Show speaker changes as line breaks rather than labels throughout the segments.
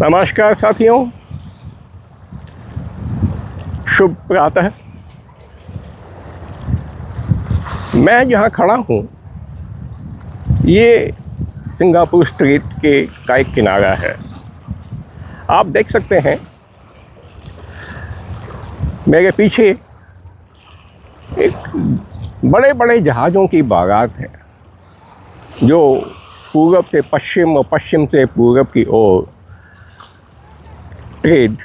नमस्कार साथियों, शुभ प्रातः। मैं जहाँ खड़ा हूँ ये सिंगापुर स्ट्रीट का एक किनारा है। आप देख सकते हैं मेरे पीछे एक बड़े बड़े जहाज़ों की बागात है जो पूरब से पश्चिम और पश्चिम से पूरब की ओर ट्रेड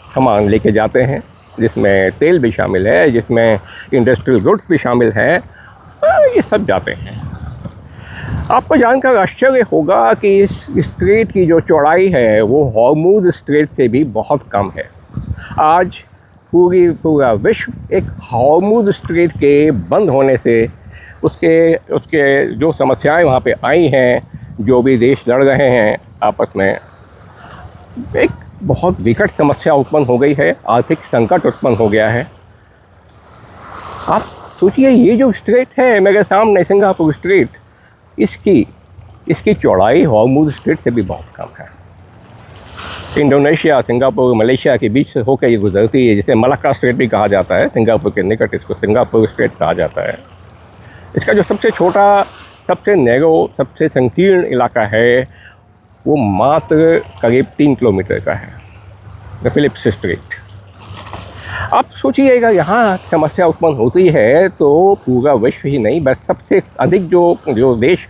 सामान लेके जाते हैं, जिसमें तेल भी शामिल है, जिसमें इंडस्ट्रियल गुड्स भी शामिल है। ये सब जाते हैं। आपको जानकर आश्चर्य होगा कि इस स्ट्रेट की जो चौड़ाई है वो हॉर्मुज़ स्ट्रेट से भी बहुत कम है। आज पूरा विश्व एक हॉर्मुज़ स्ट्रेट के बंद होने से उसके जो समस्याएं वहाँ पे आई हैं, जो भी देश लड़ रहे हैं आपस में, एक बहुत विकट समस्या उत्पन्न हो गई है। आर्थिक संकट उत्पन्न हो गया है। आप सोचिए, ये जो स्ट्रेट है मेरे सामने, सिंगापुर स्ट्रेट, इसकी चौड़ाई हॉर्मुज़ स्ट्रेट से भी बहुत कम है। इंडोनेशिया, सिंगापुर, मलेशिया के बीच से होकर ये गुजरती है, जिसे मलाक्का स्ट्रेट भी कहा जाता है। सिंगापुर के निकट इसको सिंगापुर स्ट्रेट कहा जाता है। इसका जो सबसे छोटा, सबसे नैरो, सबसे संकीर्ण इलाका है वो मात्र करीब 3 किलोमीटर का है, द फिलिप्स स्ट्रेट। आप सोचिएगा, यहाँ समस्या उत्पन्न होती है तो पूरा विश्व ही नहीं, बस सबसे अधिक जो देश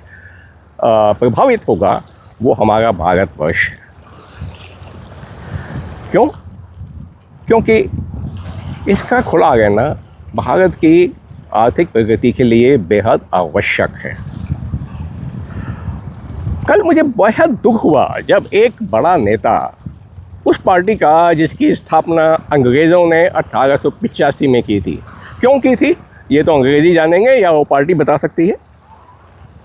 प्रभावित होगा वो हमारा भारतवर्ष है। क्यों? क्योंकि इसका खुला रहना भारत की आर्थिक प्रगति के लिए बेहद आवश्यक है। कल मुझे बेहद दुख हुआ जब एक बड़ा नेता, उस पार्टी का जिसकी स्थापना अंग्रेज़ों ने 1885 में की थी, क्यों की थी ये तो अंग्रेज़ी जानेंगे या वो पार्टी बता सकती है।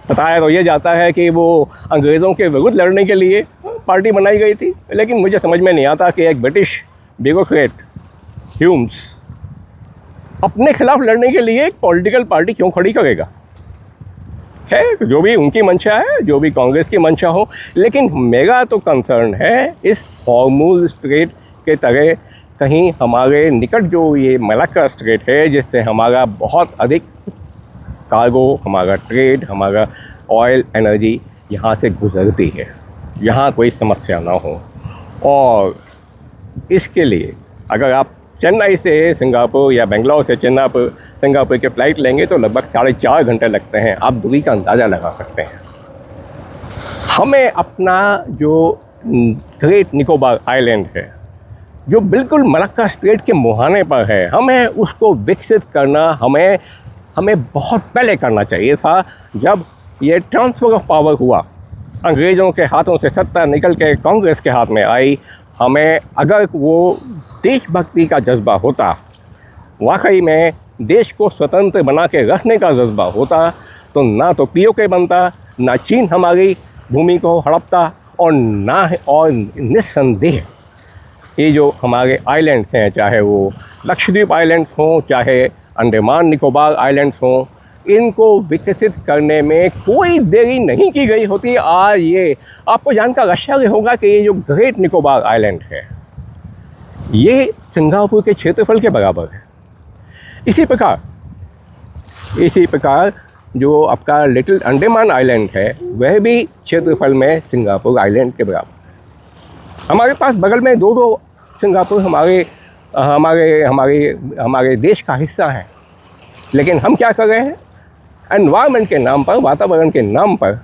बताया तो ये जाता है कि वो अंग्रेज़ों के विरुद्ध लड़ने के लिए पार्टी बनाई गई थी, लेकिन मुझे समझ में नहीं आता कि एक ब्रिटिश ब्यूरोक्रेट ह्यूम्स अपने खिलाफ लड़ने के लिए एक पॉलिटिकल पार्टी क्यों खड़ी करेगा। है जो भी उनकी मंशा है, जो भी कांग्रेस की मंशा हो, लेकिन मेरा तो कंसर्न है इस हॉर्मुज़ स्ट्रेट के तरह कहीं हमारे निकट जो ये मलाक्का स्ट्रेट है, जिससे हमारा बहुत अधिक कार्गो, हमारा ट्रेड, हमारा ऑयल, एनर्जी यहाँ से गुजरती है, यहाँ कोई समस्या ना हो। और इसके लिए अगर आप चेन्नई से सिंगापुर या बेंगलोर से सिंगापुर के फ़्लाइट लेंगे तो लगभग 4.5 घंटे लगते हैं। आप दूरी का अंदाज़ा लगा सकते हैं। हमें अपना जो ग्रेट निकोबार आइलैंड है, जो बिल्कुल मलाक्का स्ट्रेट के मुहाने पर है, हमें उसको विकसित करना हमें बहुत पहले करना चाहिए था। जब ये ट्रांसफ़र ऑफ पावर हुआ, अंग्रेज़ों के हाथों से सत्ता निकल के कांग्रेस के हाथ में आई, हमें अगर वो देशभक्ति का जज्बा होता, वाकई में देश को स्वतंत्र बना के रखने का जज्बा होता, तो ना तो पीओके बनता, ना चीन हमारी भूमि को हड़पता, और निस्संदेह ये जो हमारे आइलैंड्स हैं, चाहे वो लक्षद्वीप आइलैंड्स हों, चाहे अंडमान निकोबार आइलैंड्स हों, इनको विकसित करने में कोई देरी नहीं की गई होती। आज ये आपको जानकर आश्चर्य होगा कि ये जो ग्रेट निकोबार आइलैंड है ये सिंगापुर के क्षेत्रफल के बराबर है। इसी प्रकार जो आपका लिटिल अंडमान आइलैंड है वह भी क्षेत्रफल में सिंगापुर आइलैंड के बराबर है। हमारे पास बगल में दो सिंगापुर हमारे देश का हिस्सा है, लेकिन हम क्या कर रहे हैं? एनवायरनमेंट के नाम पर, वातावरण के नाम पर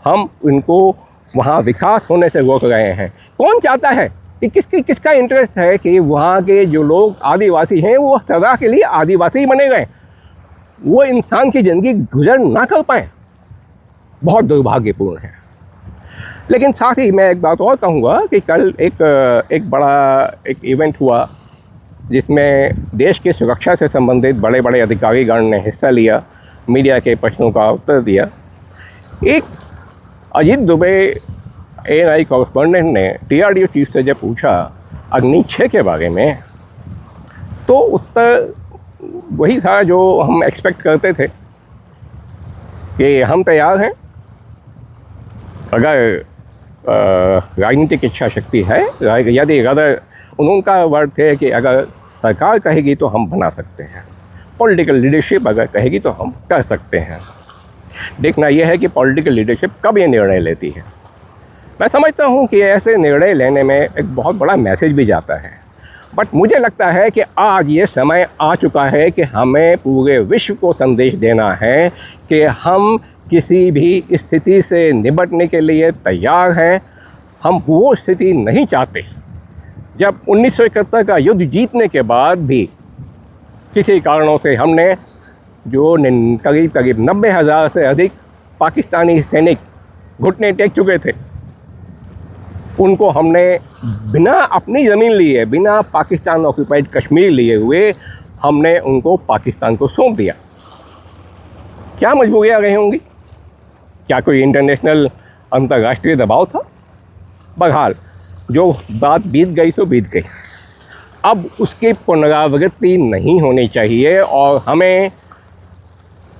हम इनको वहाँ विकास होने से रोक रहे हैं। कौन चाहता है कि किसका इंटरेस्ट है कि वहाँ के जो लोग आदिवासी हैं वो सदा के लिए आदिवासी बने गए, वो इंसान की ज़िंदगी गुजर ना कर पाएँ? बहुत दुर्भाग्यपूर्ण है। लेकिन साथ ही मैं एक बात और कहूँगा कि कल एक बड़ा इवेंट हुआ जिसमें देश की सुरक्षा से संबंधित बड़े बड़े अधिकारीगण ने हिस्सा लिया, मीडिया के प्रश्नों का उत्तर दिया। एक अजीत दुबे ANI कॉरेस्पॉन्डेंट ने DRDO चीफ से जब पूछा अग्नि 6 के बारे में, तो उत्तर वही था जो हम एक्सपेक्ट करते थे कि हम तैयार हैं, अगर राजनीतिक इच्छा शक्ति है, यदि अगर उनका वर्ड है कि अगर सरकार कहेगी तो हम बना सकते हैं, पॉलिटिकल लीडरशिप अगर कहेगी तो हम कर सकते हैं। देखना यह है कि पॉलिटिकल लीडरशिप कब ये निर्णय लेती है। मैं समझता हूँ कि ऐसे निर्णय लेने में एक बहुत बड़ा मैसेज भी जाता है, बट मुझे लगता है कि आज ये समय आ चुका है कि हमें पूरे विश्व को संदेश देना है कि हम किसी भी स्थिति से निपटने के लिए तैयार हैं। हम वो स्थिति नहीं चाहते जब 1971 का युद्ध जीतने के बाद भी किसी कारणों से हमने जो करीब 90,000 से अधिक पाकिस्तानी सैनिक घुटने टेक चुके थे, उनको हमने बिना अपनी ज़मीन लिए, बिना पाकिस्तान ऑक्यूपाइड कश्मीर लिए हुए, हमने उनको पाकिस्तान को सौंप दिया। क्या मजबूरियाँ रही होंगी? क्या कोई इंटरनेशनल अंतर्राष्ट्रीय दबाव था? बहरहाल जो बात बीत गई तो बीत गई, अब उसकी पुनरावृत्ति नहीं होनी चाहिए और हमें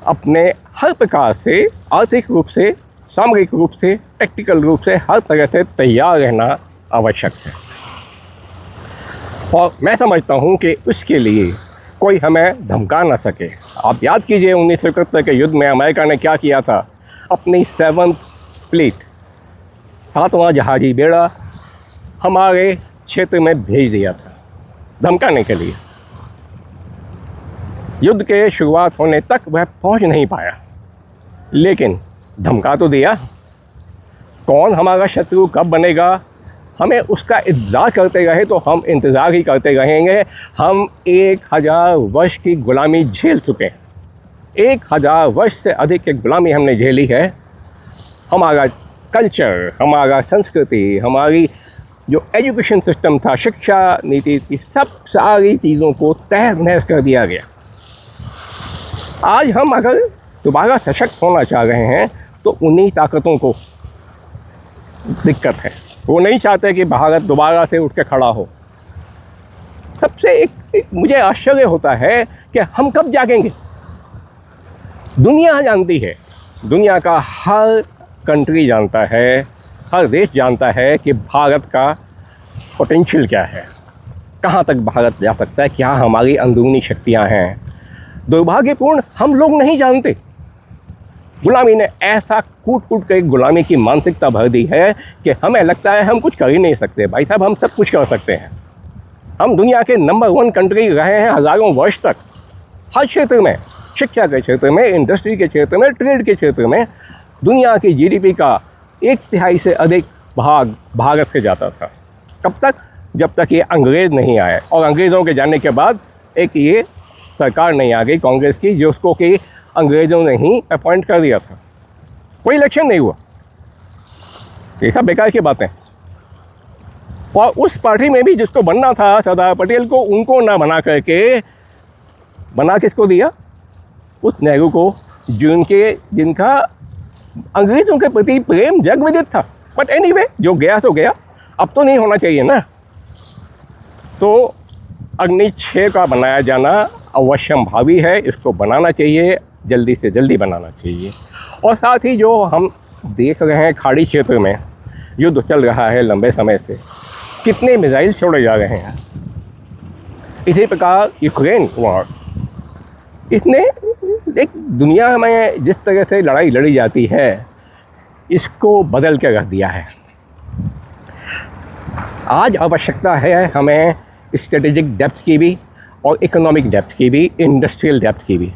अपने हर प्रकार से, आर्थिक रूप से, सामरिक रूप से, टेक्निकल रूप से, हर तरह से तैयार रहना आवश्यक है। और मैं समझता हूँ कि उसके लिए कोई हमें धमका ना सके। आप याद कीजिए 1971 के युद्ध में अमेरिका ने क्या किया था, अपनी 7th फ्लीट, 7वां जहाजी बेड़ा हमारे क्षेत्र में भेज दिया था धमकाने के लिए। युद्ध के शुरुआत होने तक वह पहुंच नहीं पाया, लेकिन धमका तो दिया। कौन हमारा शत्रु कब बनेगा, हमें उसका इंतज़ार करते रहे तो हम इंतज़ार ही करते रहेंगे। हम 1000 वर्ष की गुलामी झेल चुके हैं, 1000 वर्ष से अधिक की गुलामी हमने झेली है। हमारा कल्चर, हमारा संस्कृति, हमारी जो एजुकेशन सिस्टम था, शिक्षा नीति की, सब सारी चीज़ों को तहस नहस कर दिया गया। आज हम अगर दोबारा सशक्त होना चाह रहे हैं तो उन्हीं ताकतों को दिक्कत है। वो नहीं चाहते कि भारत दोबारा से उठ के खड़ा हो। सबसे एक मुझे आश्चर्य होता है कि हम कब जागेंगे। दुनिया जानती है, दुनिया का हर कंट्री जानता है, हर देश जानता है कि भारत का पोटेंशियल क्या है, कहाँ तक भारत जा सकता है, क्या हमारी अंदरूनी शक्तियाँ हैं। दुर्भाग्यपूर्ण हम लोग नहीं जानते। गुलामी ने ऐसा कूट कूट कर गुलामी की मानसिकता भर दी है कि हमें लगता है हम कुछ कर ही नहीं सकते। भाई साहब, हम सब कुछ कर सकते हैं। हम दुनिया के नंबर 1 कंट्री रहे हैं हज़ारों वर्ष तक, हर क्षेत्र में, शिक्षा के क्षेत्र में, इंडस्ट्री के क्षेत्र में, ट्रेड के क्षेत्र में। दुनिया की जीडीपी का 1/3 से अधिक भाग भारत से जाता था। कब तक? जब तक ये अंग्रेज़ नहीं आए, और अंग्रेज़ों के जाने के बाद एक ये सरकार नहीं आ गई कांग्रेस की, जो उसको कि अंग्रेज़ों ने ही अपॉइंट कर दिया था। कोई इलेक्शन नहीं हुआ। ये सब बेकार की बातें। और उस पार्टी में भी जिसको बनना था सरदार पटेल को, उनको ना बना करके बना किसको दिया? उस नेहरू को, जिनका अंग्रेज़ों के प्रति प्रेम जग विदित था। बट एनीवे, जो गया तो गया, अब तो नहीं होना चाहिए ना। तो अग्नि 6 का बनाया जाना अवश्यंभावी है। इसको बनाना चाहिए, जल्दी से जल्दी बनाना चाहिए। और साथ ही जो हम देख रहे हैं खाड़ी क्षेत्र में युद्ध चल रहा है लंबे समय से, कितने मिसाइल छोड़े जा रहे हैं। इसी प्रकार यूक्रेन वॉर, इसने एक दुनिया में जिस तरह से लड़ाई लड़ी जाती है, इसको बदल के रख दिया है। आज आवश्यकता है हमें स्ट्रेटेजिक डेप्थ की भी, और इकोनॉमिक डेप्थ की भी, इंडस्ट्रियल डेप्थ की भी।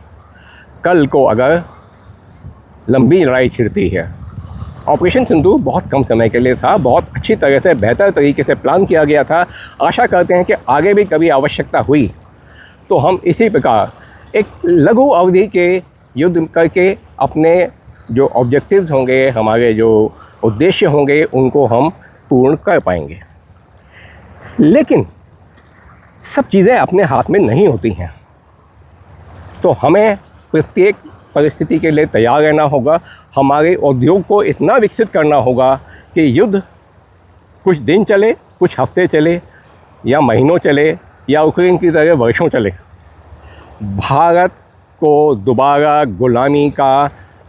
कल को अगर लंबी लड़ाई छिड़ती है, ऑपरेशन सिंदूर बहुत कम समय के लिए था, बहुत अच्छी तरह से, बेहतर तरीके से प्लान किया गया था। आशा करते हैं कि आगे भी कभी आवश्यकता हुई तो हम इसी प्रकार एक लघु अवधि के युद्ध करके अपने जो ऑब्जेक्टिव्स होंगे, हमारे जो उद्देश्य होंगे, उनको हम पूर्ण कर पाएंगे। लेकिन सब चीज़ें अपने हाथ में नहीं होती हैं, तो हमें प्रत्येक परिस्थिति के लिए तैयार रहना होगा। हमारे उद्योग को इतना विकसित करना होगा कि युद्ध कुछ दिन चले, कुछ हफ्ते चले, या महीनों चले, या यूक्रेन की तरह वर्षों चले, भारत को दोबारा गुलामी का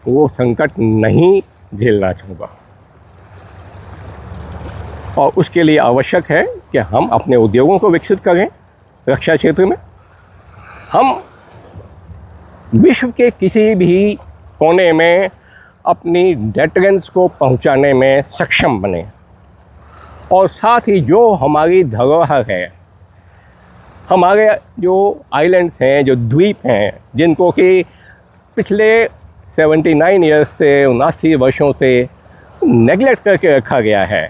वो संकट नहीं झेलना होगा। और उसके लिए आवश्यक है कि हम अपने उद्योगों को विकसित करें। रक्षा क्षेत्र में हम विश्व के किसी भी कोने में अपनी डेटरेंस को पहुंचाने में सक्षम बने, और साथ ही जो हमारी धरोहर है, हमारे जो आइलैंड्स हैं, जो द्वीप हैं, जिनको कि पिछले 79 ईयर्स से 79 वर्षों से नेगलेक्ट करके रखा गया है,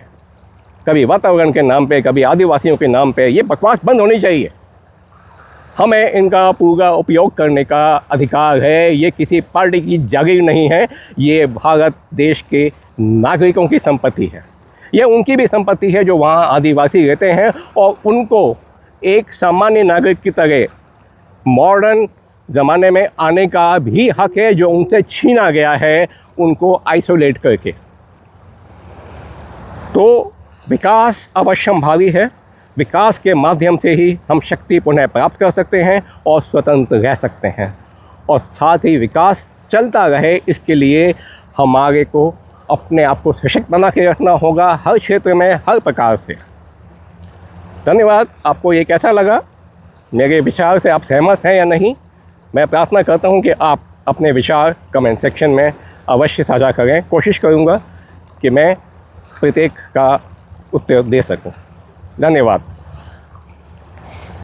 कभी वातावरण के नाम पे, कभी आदिवासियों के नाम पे, ये बकवास बंद होनी चाहिए। हमें इनका पूरा उपयोग करने का अधिकार है। ये किसी पार्टी की जागीर नहीं है, ये भारत देश के नागरिकों की संपत्ति है। ये उनकी भी संपत्ति है जो वहाँ आदिवासी रहते हैं, और उनको एक सामान्य नागरिक की तरह मॉडर्न ज़माने में आने का भी हक है, जो उनसे छीना गया है उनको आइसोलेट करके। तो विकास अवश्यंभावी है। विकास के माध्यम से ही हम शक्ति पुनः प्राप्त कर सकते हैं और स्वतंत्र रह सकते हैं, और साथ ही विकास चलता रहे, इसके लिए हमारे को अपने आप को सशक्त बना के रखना होगा, हर क्षेत्र में, हर प्रकार से। धन्यवाद। आपको ये कैसा लगा? मेरे विचार से आप सहमत हैं या नहीं? मैं प्रार्थना करता हूँ कि आप अपने विचार कमेंट सेक्शन में अवश्य साझा करें। कोशिश करूँगा कि मैं प्रत्येक का उत्तर दे सकूं। धन्यवाद।